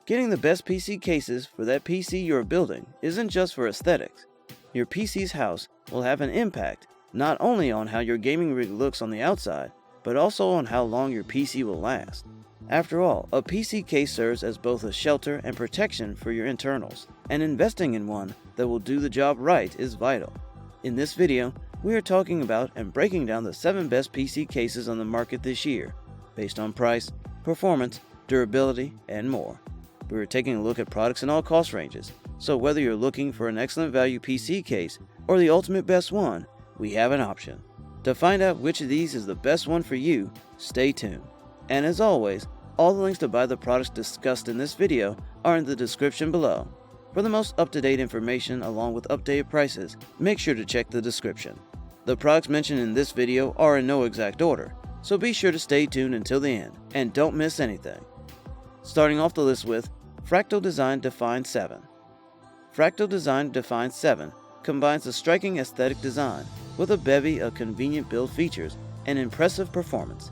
Getting the best PC cases for that PC you're building isn't just for aesthetics. Your PC's house will have an impact not only on how your gaming rig looks on the outside, but also on how long your PC will last. After all, a PC case serves as both a shelter and protection for your internals, and investing in one that will do the job right is vital. In this video, we are talking about and breaking down the 7 best PC cases on the market this year, based on price, performance, durability, and more. We are taking a look at products in all cost ranges, so whether you're looking for an excellent value PC case or the ultimate best one, we have an option. To find out which of these is the best one for you, stay tuned. And as always, all the links to buy the products discussed in this video are in the description below. For the most up-to-date information along with updated prices, make sure to check the description. The products mentioned in this video are in no exact order, so be sure to stay tuned until the end and don't miss anything. Starting off the list with Fractal Design Define 7. Fractal Design Define 7 combines a striking aesthetic design with a bevy of convenient build features and impressive performance.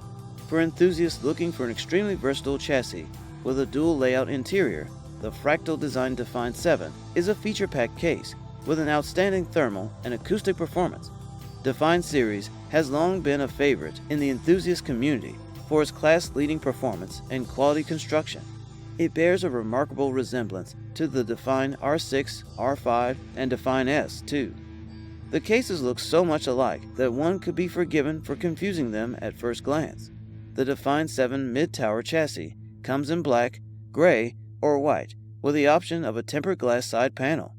For enthusiasts looking for an extremely versatile chassis with a dual layout interior, the Fractal Design Define 7 is a feature-packed case with an outstanding thermal and acoustic performance. Define series has long been a favorite in the enthusiast community for its class-leading performance and quality construction. It bears a remarkable resemblance to the Define R6, R5, and Define S too. The cases look so much alike that one could be forgiven for confusing them at first glance. The Define 7 mid-tower chassis comes in black, gray, or white with the option of a tempered glass side panel.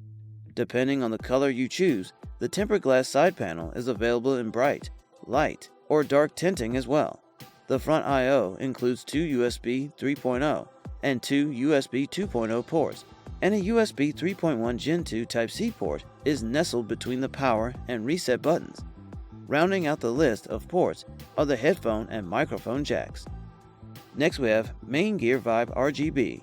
Depending on the color you choose, the tempered glass side panel is available in bright, light, or dark tinting as well. The front I/O includes 2 USB 3.0 and 2 USB 2.0 ports, and a USB 3.1 Gen 2 Type-C port is nestled between the power and reset buttons. Rounding out the list of ports are the headphone and microphone jacks. Next we have Main Gear Vibe RGB.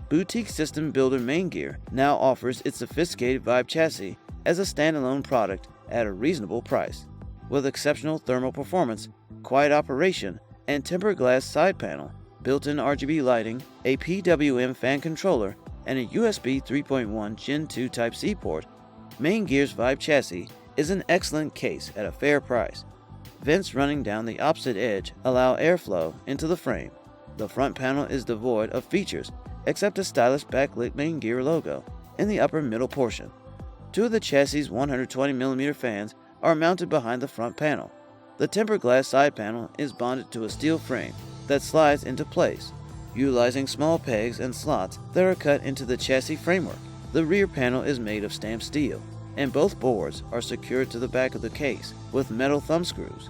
Boutique System Builder Main Gear now offers its sophisticated Vibe chassis as a standalone product at a reasonable price. With exceptional thermal performance, quiet operation, and tempered glass side panel, built-in RGB lighting, a PWM fan controller, and a USB 3.1 Gen 2 Type-C port, Main Gear's Vibe chassis is an excellent case at a fair price. Vents running down the opposite edge allow airflow into the frame. The front panel is devoid of features except a stylish backlit Main Gear logo in the upper middle portion. 2 of the chassis' 120mm fans are mounted behind the front panel. The tempered glass side panel is bonded to a steel frame that slides into place, utilizing small pegs and slots that are cut into the chassis framework. The rear panel is made of stamped steel, and both boards are secured to the back of the case with metal thumb screws.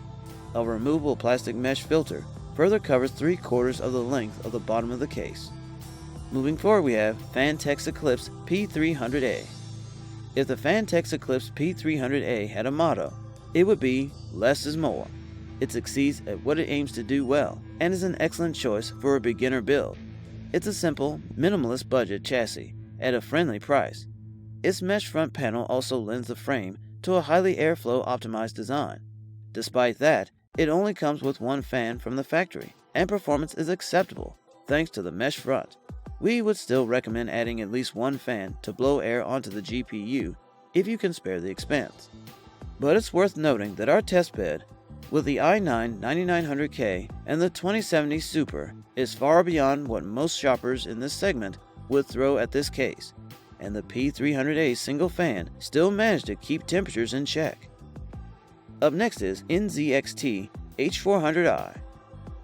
A removable plastic mesh filter further covers 3/4 of the length of the bottom of the case. Moving forward we have Fantex Eclipse P300A. If the Fantex Eclipse P300A had a motto, it would be less is more. It succeeds at what it aims to do well and is an excellent choice for a beginner build. It's a simple, minimalist budget chassis at a friendly price. Its mesh front panel also lends the frame to a highly airflow optimized design. Despite that, it only comes with 1 fan from the factory, and performance is acceptable thanks to the mesh front. We would still recommend adding at least 1 fan to blow air onto the GPU if you can spare the expense. But it's worth noting that our test bed with the i9 9900K and the 2070 Super is far beyond what most shoppers in this segment would throw at this case, and the P300A single fan still managed to keep temperatures in check. Up next is NZXT H400i.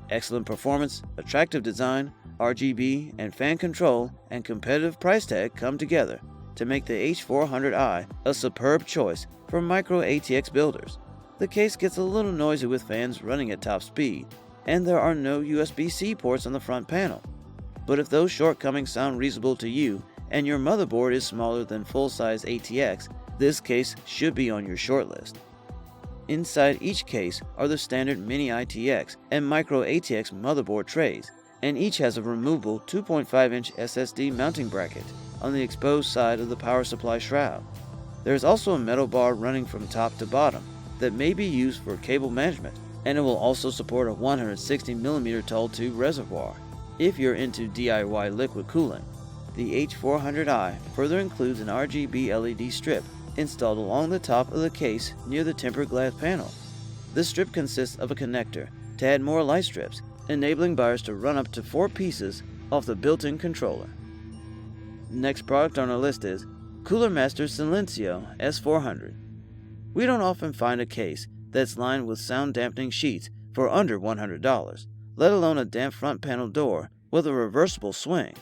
Excellent performance, attractive design, RGB and fan control, and competitive price tag come together to make the H400i a superb choice for micro ATX builders. The case gets a little noisy with fans running at top speed, and there are no USB-C ports on the front panel. But if those shortcomings sound reasonable to you, and your motherboard is smaller than full-size ATX, this case should be on your shortlist. Inside each case are the standard mini ITX and micro ATX motherboard trays, and each has a removable 2.5-inch SSD mounting bracket on the exposed side of the power supply shroud. There is also a metal bar running from top to bottom that may be used for cable management, and it will also support a 160mm tall tube reservoir if you're into DIY liquid cooling. The H400i further includes an RGB LED strip installed along the top of the case near the tempered glass panel. This strip consists of a connector to add more light strips, enabling buyers to run up to 4 pieces off the built-in controller. Next product on our list is Cooler Master Silencio S400. We don't often find a case that's lined with sound dampening sheets for under $100, let alone a damp front panel door with a reversible swing.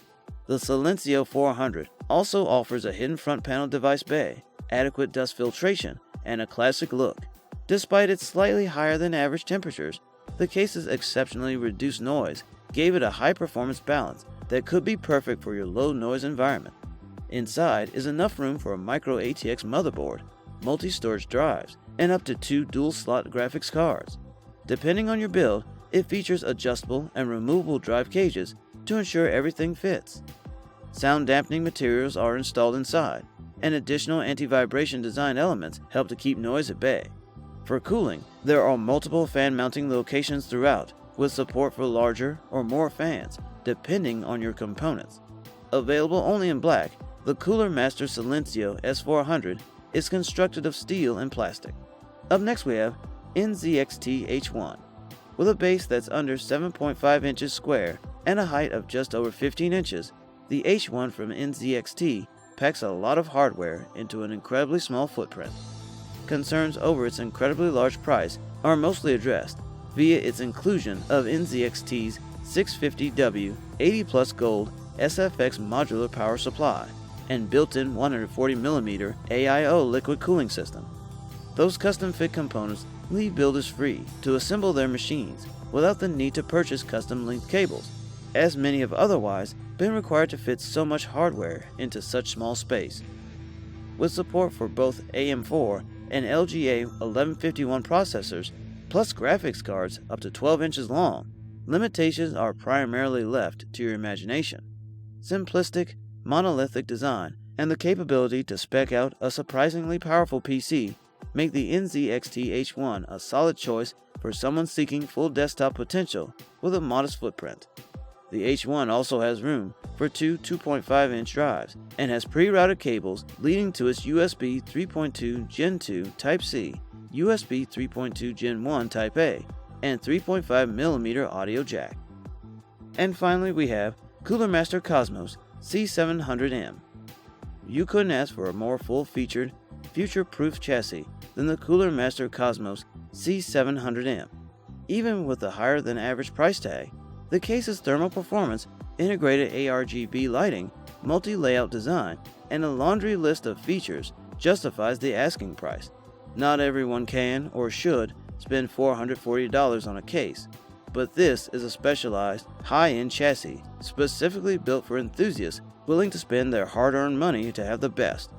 The Silencio 400 also offers a hidden front panel device bay, adequate dust filtration, and a classic look. Despite its slightly higher than average temperatures, the case's exceptionally reduced noise gave it a high-performance balance that could be perfect for your low-noise environment. Inside is enough room for a micro ATX motherboard, multi-storage drives, and up to 2 dual-slot graphics cards. Depending on your build, it features adjustable and removable drive cages to ensure everything fits. Sound dampening materials are installed inside, and additional anti-vibration design elements help to keep noise at bay. For cooling, there are multiple fan mounting locations throughout, with support for larger or more fans, depending on your components. Available only in black, the Cooler Master Silencio S400 is constructed of steel and plastic. Up next we have NZXT H1. With a base that's under 7.5 inches square and a height of just over 15 inches, the H1 from NZXT packs a lot of hardware into an incredibly small footprint. Concerns over its incredibly large price are mostly addressed via its inclusion of NZXT's 650W 80 Plus Gold SFX modular power supply and built-in 140mm AIO liquid cooling system. Those custom-fit components leave builders free to assemble their machines without the need to purchase custom-linked cables, as many have otherwise been required to fit so much hardware into such small space. With support for both AM4 and LGA 1151 processors, plus graphics cards up to 12 inches long, limitations are primarily left to your imagination. Simplistic, monolithic design and the capability to spec out a surprisingly powerful PC make the NZXT H1 a solid choice for someone seeking full desktop potential with a modest footprint. The H1 also has room for 2 2.5-inch drives and has pre-routed cables leading to its USB 3.2 Gen 2 Type-C, USB 3.2 Gen 1 Type-A, and 3.5mm audio jack. And finally we have Cooler Master Cosmos C700M. You couldn't ask for a more full-featured, future-proof chassis than the Cooler Master Cosmos C700M. Even with the higher than average price tag, the case's thermal performance, integrated ARGB lighting, multi-layout design, and a laundry list of features justifies the asking price. Not everyone can or should spend $440 on a case, but this is a specialized, high-end chassis specifically built for enthusiasts willing to spend their hard-earned money to have the best.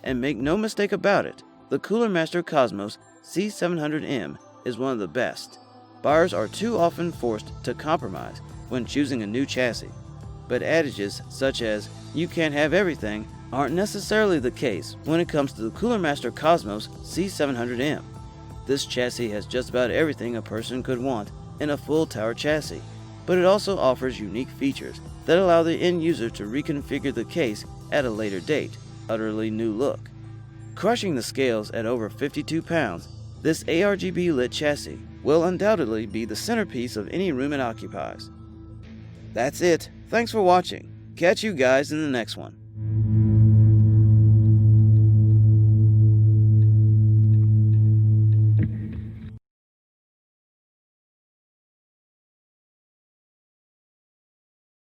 And make no mistake about it, the Cooler Master Cosmos C700M is one of the best. Buyers are too often forced to compromise when choosing a new chassis, but adages such as "you can't have everything" aren't necessarily the case when it comes to the Cooler Master Cosmos C700M. This chassis has just about everything a person could want in a full tower chassis, but it also offers unique features that allow the end user to reconfigure the case at a later date, utterly new look. Crushing the scales at over 52 pounds, this ARGB lit chassis will undoubtedly be the centerpiece of any room it occupies. That's it. Thanks for watching. Catch you guys in the next one.